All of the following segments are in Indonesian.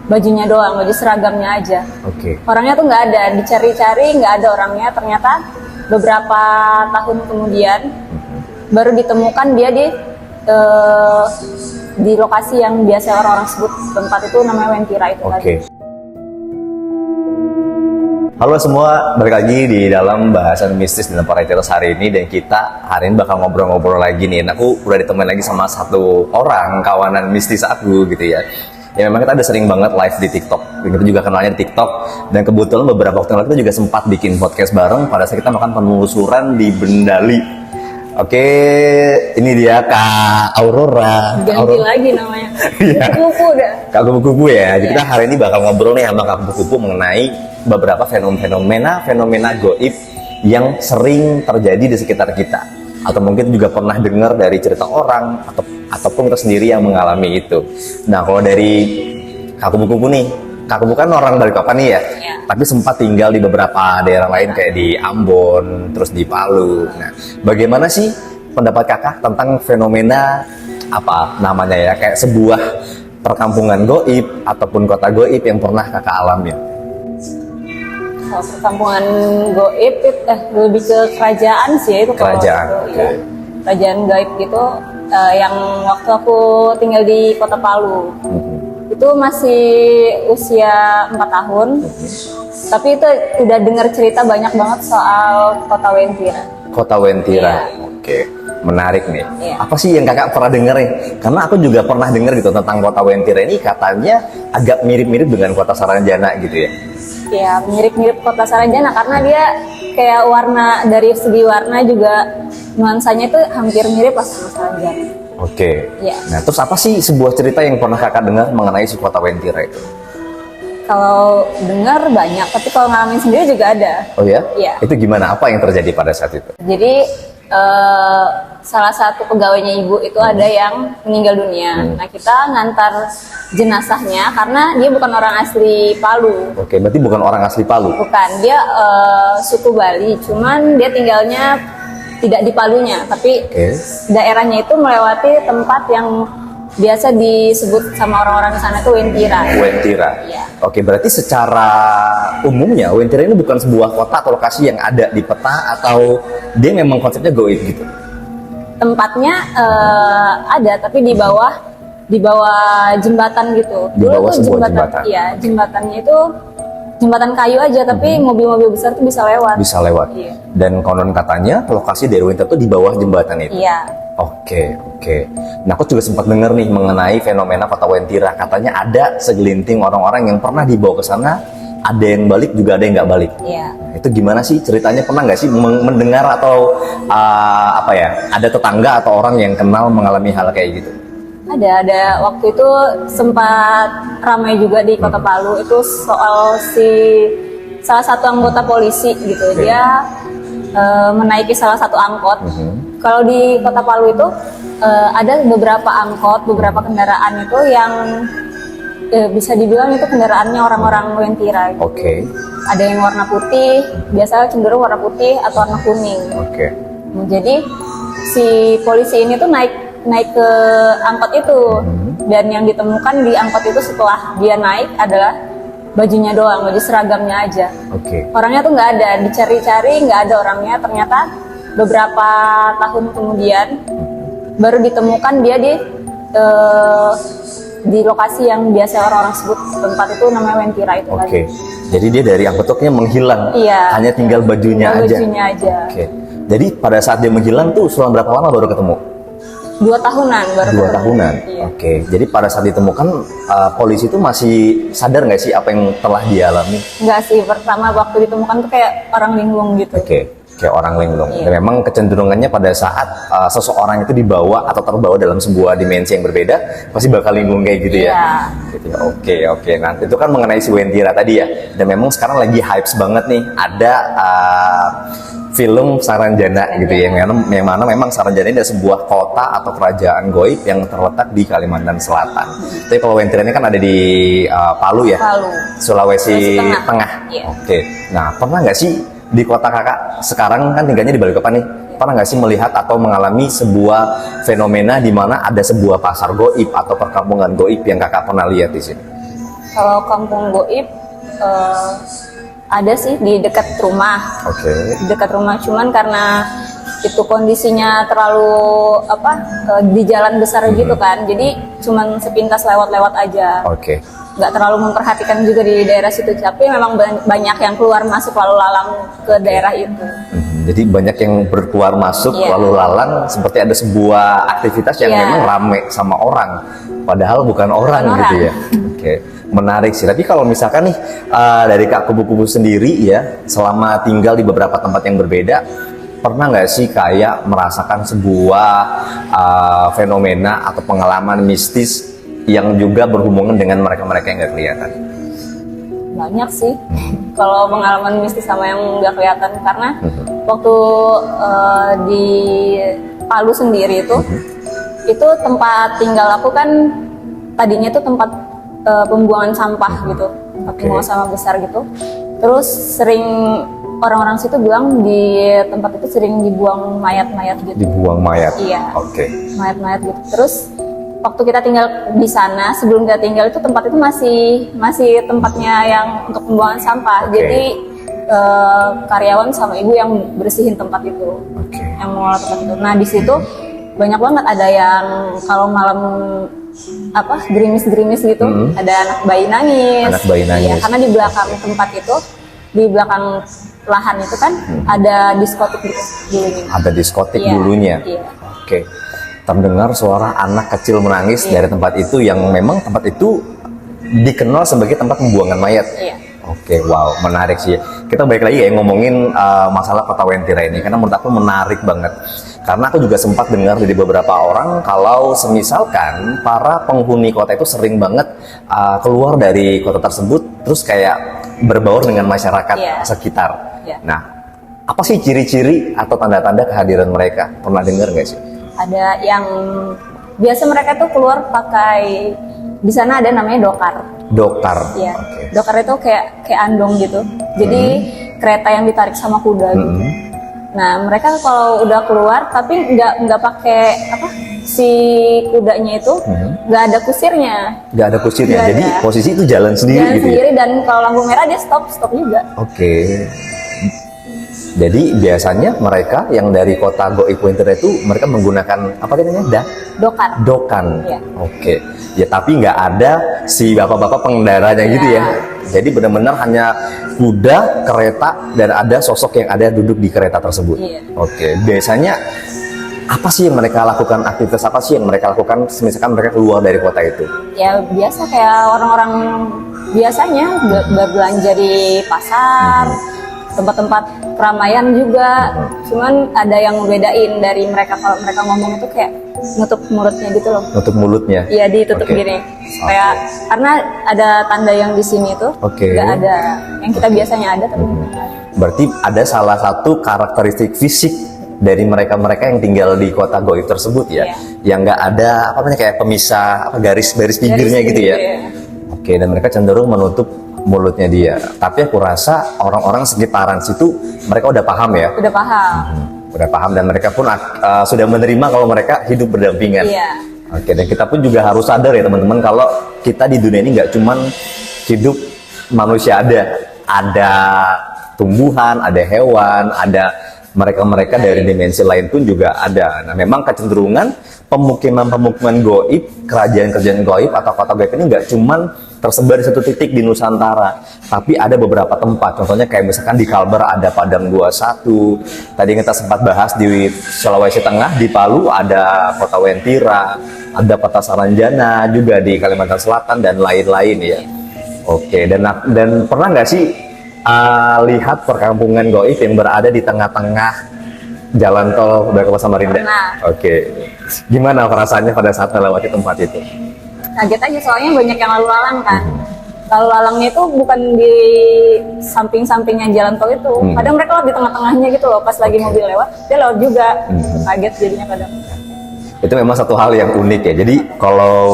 bajunya doang, baju seragamnya aja. Oke. Orangnya tuh nggak ada, dicari-cari nggak ada orangnya. Ternyata beberapa tahun kemudian baru ditemukan dia di lokasi yang biasa orang-orang sebut tempat itu namanya Wentira itu tadi. Oke. Halo semua, balik lagi di dalam bahasan mistis dalam Pariteros hari ini, dan kita hari ini bakal ngobrol-ngobrol lagi nih. Aku udah ditemenin lagi sama satu orang kawanan mistis aku gitu ya. Ya memang kita ada sering banget live di TikTok. Kita juga kenalnya di TikTok, dan kebetulan beberapa waktu lalu kita juga sempat bikin podcast bareng pada saat kita melakukan penelusuran di Bendali. Oke, ini dia Kak Aurora. Ganti lagi namanya. Iya. Kupu udah. Kak Kupu-Kupu ya. Jadi kita hari ini bakal ngobrol nih sama Kak Kupu-Kupu mengenai beberapa fenomena goib yang sering terjadi di sekitar kita, atau mungkin juga pernah dengar dari cerita orang ataupun kita sendiri yang mengalami itu. Nah, kalau dari Kak Kupu-Kupu nih, Kak Kupu kan orang Balikpapan nih ya, tapi sempat tinggal di beberapa daerah lain kayak di Ambon, terus di Palu. Nah, bagaimana sih pendapat kakak tentang fenomena apa namanya ya, kayak sebuah perkampungan goib ataupun kota goib yang pernah kakak alami? Kalau perkampungan goib lebih ke kerajaan sih itu. Kerajaan, ya. Kerajaan gaib gitu, yang waktu aku tinggal di Kota Palu. Itu masih usia 4 tahun. Tapi itu udah dengar cerita banyak banget soal Kota Wentira. Kota Wentira. Iya. Oke. Menarik nih. Iya. Apa sih yang kakak pernah denger nih? Karena aku juga pernah denger gitu tentang Kota Wentira ini, katanya agak mirip-mirip dengan Kota Saranjana gitu ya. Ya, mirip-mirip Kota Saranjana karena dia kayak warna, dari segi warna juga nuansanya itu hampir mirip pas sama Saranjana. Oke. Ya. Nah, terus apa sih sebuah cerita yang pernah kakak dengar mengenai si Kota Wentira itu? Kalau dengar banyak, tapi kalau ngalamin sendiri juga ada. Oh ya? Iya. Itu gimana? Apa yang terjadi pada saat itu? Jadi salah satu pegawainya ibu itu ada yang meninggal dunia. Nah, kita ngantar jenazahnya karena dia bukan orang asli Palu. Oke, berarti bukan orang asli Palu? Bukan, dia suku Bali, cuman dia tinggalnya tidak di Palunya, tapi daerahnya itu melewati tempat yang biasa disebut sama orang-orang di sana itu Wentira. Wentira. Iya. Oke, berarti secara umumnya Wentira ini bukan sebuah kota atau lokasi yang ada di peta, atau dia memang konsepnya goib gitu? Tempatnya ada, tapi di bawah jembatan gitu. Di bawah sebuah jembatan. Iya, jembatannya itu jembatan kayu aja, tapi mobil-mobil besar tuh bisa lewat. Bisa lewat. Iya. Dan konon katanya lokasi dari Wentira itu di bawah jembatan itu. Iya. Oke. Nah, aku juga sempat dengar nih mengenai fenomena Kota Wentira. Katanya ada segelinting orang-orang yang pernah dibawa ke sana, ada yang balik juga ada yang nggak balik. Iya. Itu gimana sih ceritanya? Pernah nggak sih mendengar atau ada tetangga atau orang yang kenal mengalami hal kayak gitu? Ada waktu itu sempat ramai juga di Kota Palu itu soal salah satu anggota polisi gitu. Dia menaiki salah satu angkot. Kalau di Kota Palu itu ada beberapa angkot, beberapa kendaraan itu yang bisa dibilang itu kendaraannya orang-orang Wentira gitu. Oke. Ada yang warna putih, biasanya cenderung warna putih atau warna kuning. Oke. Jadi si polisi ini tuh naik ke angkot itu, dan yang ditemukan di angkot itu setelah dia naik adalah bajunya doang, baju seragamnya aja. Oke. Orangnya tuh nggak ada, dicari-cari nggak ada orangnya. Ternyata beberapa tahun kemudian baru ditemukan dia di lokasi yang biasa orang-orang sebut tempat itu namanya Wentira itu tadi. Oke. Jadi dia dari angkotnya menghilang. Iya. Hanya tinggal bajunya aja. Bajunya aja. Oke. Jadi pada saat dia menghilang tuh selang berapa lama baru ketemu? 2 tahunan baru 2 ketemu. tahunan. Iya. Oke. Jadi pada saat ditemukan polisi itu masih sadar nggak sih apa yang telah dialami? Enggak sih, pertama waktu ditemukan tuh kayak orang linglung gitu. Oke. Kayak orang linglung. Iya. Dan memang kecenderungannya pada saat seseorang itu dibawa atau terbawa dalam sebuah dimensi yang berbeda, pasti bakal linglung kayak gitu ya. Iya. Gitu ya. Oke. Nah, itu kan mengenai si Wentira tadi ya. Dan memang sekarang lagi hype banget nih. Ada film Saranjana gitu ya, yang mana memang Saranjana ini adalah sebuah kota atau kerajaan goib yang terletak di Kalimantan Selatan. Tapi kalau Wentira ini kan ada di Palu ya, Palu. Sulawesi Tengah. Iya. Oke. Nah, pernah nggak sih di kota kakak sekarang kan tinggalnya di Balikpapan nih, pernah nggak sih melihat atau mengalami sebuah fenomena di mana ada sebuah pasar goib atau perkampungan goib yang kakak pernah lihat di sini? Kalau kampung goib ada sih di dekat rumah. Oke. Di dekat rumah, cuman karena itu kondisinya terlalu di jalan besar gitu kan, jadi cuman sepintas lewat-lewat aja. Oke. Nggak terlalu memperhatikan juga di daerah situ, tapi memang banyak yang keluar masuk lalu lalang ke daerah itu. Jadi banyak yang berkeluar masuk Iya. lalu lalang seperti ada sebuah aktivitas yang Iya. memang rame sama orang, padahal bukan orang Bukan gitu orang. ya. Oke, menarik sih. Tapi kalau misalkan nih dari Kak Kubu-Kubu sendiri ya, selama tinggal di beberapa tempat yang berbeda, pernah nggak sih kayak merasakan sebuah fenomena atau pengalaman mistis yang juga berhubungan dengan mereka-mereka yang nggak kelihatan? Banyak sih kalau pengalaman mistis sama yang nggak kelihatan, karena waktu di Palu sendiri itu tempat tinggal aku kan tadinya itu tempat pembuangan sampah gitu, tempat pembuangan sampah besar gitu. Terus sering orang-orang situ bilang di tempat itu sering dibuang mayat-mayat gitu. Dibuang mayat. Iya. Oke. Mayat-mayat gitu. Terus waktu kita tinggal di sana, sebelum kita tinggal itu tempat itu masih tempatnya yang untuk pembuangan sampah. Oke. Jadi karyawan sama ibu yang bersihin tempat itu, Oke. yang mengelola tempat itu. Nah di situ banyak banget ada yang kalau malam gerimis-gerimis gitu, ada anak bayi nangis. Anak bayi nangis. Iya, karena di belakang tempat itu, di belakang lahan itu kan ada diskotik gitu dulunya. Ada diskotik Iya, dulunya. iya. Oke. Terdengar suara anak kecil menangis dari tempat itu yang memang tempat itu dikenal sebagai tempat pembuangan mayat. Iya. Oke, wow, menarik sih. Kita balik lagi ya ngomongin masalah Kota Wentira ini, karena menurut aku menarik banget. Karena aku juga sempat dengar dari beberapa orang kalau semisalkan para penghuni kota itu sering banget keluar dari kota tersebut, terus kayak berbaur dengan masyarakat Iya. sekitar. Iya. Nah, apa sih ciri-ciri atau tanda-tanda kehadiran mereka? Pernah dengar nggak sih? Ada yang biasa mereka tuh keluar pakai, di sana ada namanya dokar. Dokter. Iya. Oke. Dokar itu kayak andong gitu. Jadi kereta yang ditarik sama kuda gitu. Nah, mereka kalau udah keluar tapi nggak pakai si kudanya itu nggak ada kusirnya. Nggak ada kusirnya, Nggak jadi ada. posisi itu jalan sendiri Jalan gitu sendiri, ya? dan kalau lampu merah dia stop juga. Oke. Jadi biasanya mereka yang dari kota Goib Wentira itu mereka menggunakan apa namanya? Dokar. Dokan. Iya. Oke. Ya tapi nggak ada si bapak-bapak pengendaranya gitu ya. Jadi benar-benar hanya kuda, kereta, dan ada sosok yang ada duduk di kereta tersebut. Iya. Oke. Biasanya apa sih yang mereka lakukan? Aktivitas apa sih yang mereka lakukan misalkan mereka keluar dari kota itu? Ya biasa kayak orang-orang biasanya berbelanja di pasar, tempat-tempat keramaian juga. Cuman ada yang membedain dari mereka, kalau mereka ngomong itu kayak nutup mulutnya gitu loh. Nutup mulutnya? Iya, ditutup Oke. gini. Kayak karena ada tanda yang di sini tuh Oke. nggak ada. Yang kita biasanya ada tapi nggak ada. Berarti ada salah satu karakteristik fisik dari mereka-mereka yang tinggal di kota Goib tersebut ya, Iya. yang nggak ada apa namanya kayak pemisah garis-garis bibirnya gitu ya. Iya. Oke, dan mereka cenderung menutup mulutnya dia. Tapi aku rasa orang-orang sekitaran situ mereka udah paham ya, Udah paham. udah paham, dan mereka pun sudah menerima kalau mereka hidup berdampingan. Iya. Oke, dan kita pun juga harus sadar ya teman-teman kalau kita di dunia ini nggak cuman hidup manusia, ada tumbuhan, ada hewan, ada mereka-mereka dari dimensi lain pun juga ada. Nah, memang kecenderungan pemukiman-pemukiman goib, kerajaan-kerajaan goib atau kota goib ini nggak cuman tersebar di satu titik di Nusantara, tapi ada beberapa tempat. Contohnya kayak misalkan di Kalbar ada Padang 21. Tadi kita sempat bahas di Sulawesi Tengah, di Palu ada kota Wentira, ada kota Saranjana juga di Kalimantan Selatan dan lain-lain ya. Oke, dan pernah nggak sih lihat perkampungan goib yang berada di tengah-tengah jalan tol Bakawa Samarinda? Pernah. Oke, gimana perasaannya pada saat melewati tempat itu? Kaget aja soalnya banyak yang lalu lalang kan. Lalu lalangnya itu bukan di samping-sampingnya jalan tol itu. Kadang mereka lewat di tengah-tengahnya gitu loh. Pas lagi mobil lewat, dia lewat juga. Kaget jadinya kadang. Itu memang satu hal yang unik ya. Jadi kalau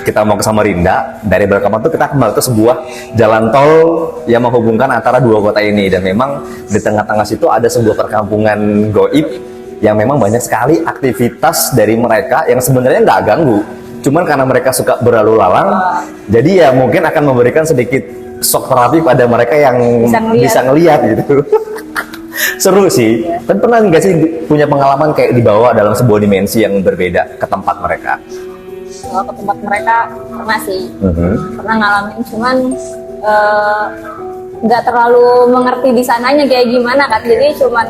kita mau ke Samarinda dari Berkaman tuh kita kembali ke sebuah jalan tol yang menghubungkan antara dua kota ini, dan memang di tengah-tengah situ ada sebuah perkampungan goib yang memang banyak sekali aktivitas dari mereka yang sebenarnya nggak ganggu, Cuman karena mereka suka berlalu lalang, jadi ya mungkin akan memberikan sedikit shock terapi pada mereka yang bisa ngelihat gitu. Seru sih. Tapi pernah nggak sih punya pengalaman kayak dibawa dalam sebuah dimensi yang berbeda ke tempat mereka? Kalau ke tempat mereka pernah sih, pernah ngalamin. Cuman nggak terlalu mengerti di sananya kayak gimana kan. Jadi cuman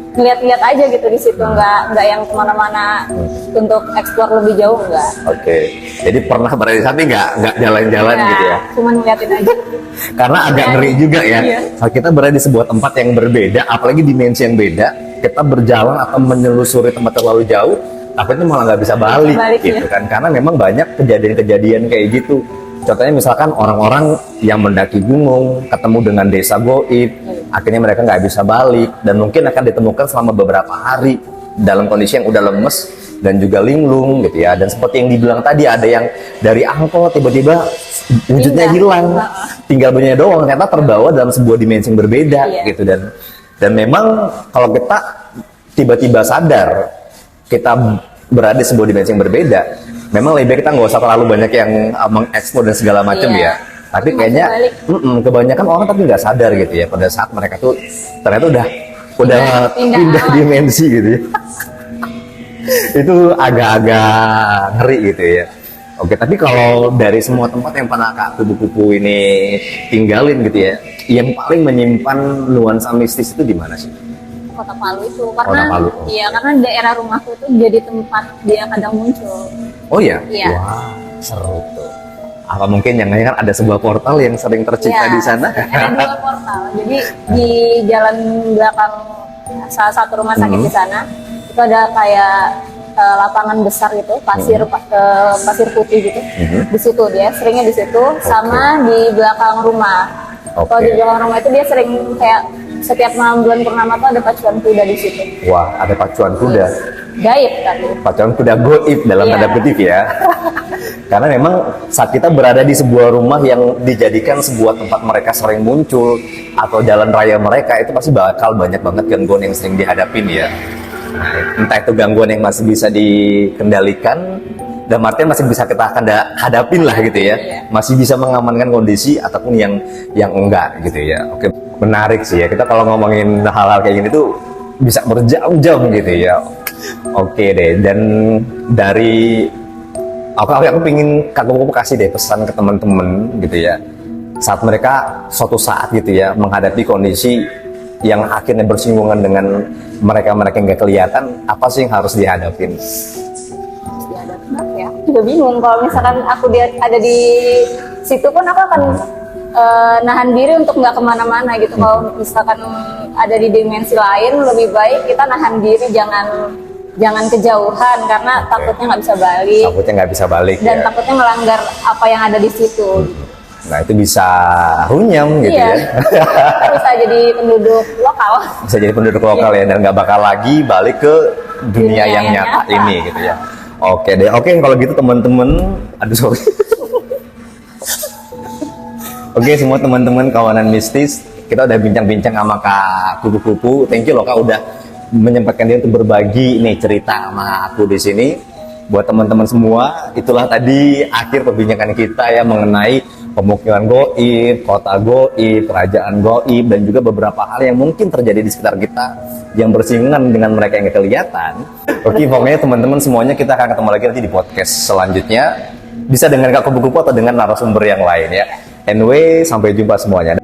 ngeliat-ngeliat aja gitu di situ, nggak yang kemana-mana untuk eksplor lebih jauh, nggak. Oke. Jadi pernah berada di sana nggak jalan-jalan gitu ya? Cuman ngeliatin aja. Karena agak ngeri juga ya. Iya. Kalau kita berada di sebuah tempat yang berbeda, apalagi dimensi yang beda, kita berjalan atau menyelusuri tempat terlalu jauh, takutnya malah nggak bisa balik gitu kan. Karena memang banyak kejadian-kejadian kayak gitu. Contohnya misalkan orang-orang yang mendaki gunung, ketemu dengan desa goib, akhirnya mereka nggak bisa balik, dan mungkin akan ditemukan selama beberapa hari dalam kondisi yang udah lemes dan juga linglung gitu ya. Dan seperti yang dibilang tadi, ada yang dari angkot tiba-tiba wujudnya hilang, tinggal bunyinya doang, ternyata terbawa dalam sebuah dimensi yang berbeda gitu. Dan memang kalau kita tiba-tiba sadar kita berada di sebuah dimensi yang berbeda, memang lebih baik kita nggak usah terlalu banyak yang mengeksplor dan segala macam ya. Tapi kayaknya kebanyakan orang tapi nggak sadar gitu ya, pada saat mereka tuh ternyata udah pindah dimensi gitu ya. Itu agak-agak ngeri gitu ya. Oke, tapi kalau dari semua tempat yang pernah Kak Kupu-Kupu ini tinggalin gitu ya, yang paling menyimpan nuansa mistis itu di mana sih? Kota Palu itu, karena iya, karena daerah rumahku itu jadi tempat dia kadang muncul. Oh ya? Iya. Wah, seru tuh. Apa mungkin yang kan ada sebuah portal yang sering tercipta di sana? Ada 2 portal. Jadi di jalan belakang salah satu rumah sakit di sana itu ada kayak lapangan besar gitu, pasir putih gitu. Di situ dia seringnya di situ, sama di belakang rumah. Kalau di belakang rumah itu dia sering kayak setiap malam bulan purnama tuh ada pacuan kuda di situ. Wah, ada pacuan kuda. Gaib tapi. Pacuan kuda goib dalam tanda kutip ya. Karena memang saat kita berada di sebuah rumah yang dijadikan sebuah tempat mereka sering muncul atau jalan raya mereka, itu pasti bakal banyak banget gangguan yang sering dihadapin ya. Entah itu gangguan yang masih bisa dikendalikan, dan artinya masih bisa kita hadapin lah gitu ya. Masih bisa mengamankan kondisi ataupun yang enggak gitu ya. Oke, menarik sih ya. Kita kalau ngomongin hal-hal kayak gini tuh bisa berjam-jam gitu ya. Oke deh, dan dari aku pingin Kak Kupu kasih deh pesan ke teman-teman gitu ya, saat mereka suatu saat gitu ya menghadapi kondisi yang akhirnya bersinggungan dengan mereka-mereka yang nggak kelihatan, apa sih yang harus dihadapin? Ya, juga bingung. Kalau misalkan aku ada di situ pun aku akan nahan diri untuk nggak kemana-mana gitu. Kalau misalkan ada di dimensi lain, lebih baik kita nahan diri, jangan kejauhan, karena takutnya nggak bisa balik. Takutnya nggak bisa balik. Dan ya, takutnya melanggar apa yang ada di situ. Nah, itu bisa runyam gitu ya. Bisa jadi penduduk lokal. Bisa jadi penduduk lokal ya, dan nggak bakal lagi balik ke dunia yang nyata ini gitu ya. Oke deh, oke kalau gitu teman-teman, aduh sorry. Oke, semua teman-teman kawanan mistis, kita udah bincang-bincang sama Kak Kupu-Kupu. Thank you loh Kak udah menyempatkan diri untuk berbagi nih cerita sama aku di sini. Buat teman-teman semua, itulah tadi akhir perbincangan kita ya mengenai pemukiman goib, kota goib, kerajaan goib, dan juga beberapa hal yang mungkin terjadi di sekitar kita yang bersinggungan dengan mereka yang kelihatan. Oke, pokoknya teman-teman semuanya, kita akan ketemu lagi nanti di podcast selanjutnya. Bisa dengan Kak Kupu-Kupu atau dengan narasumber yang lain ya. Anyway, sampai jumpa semuanya.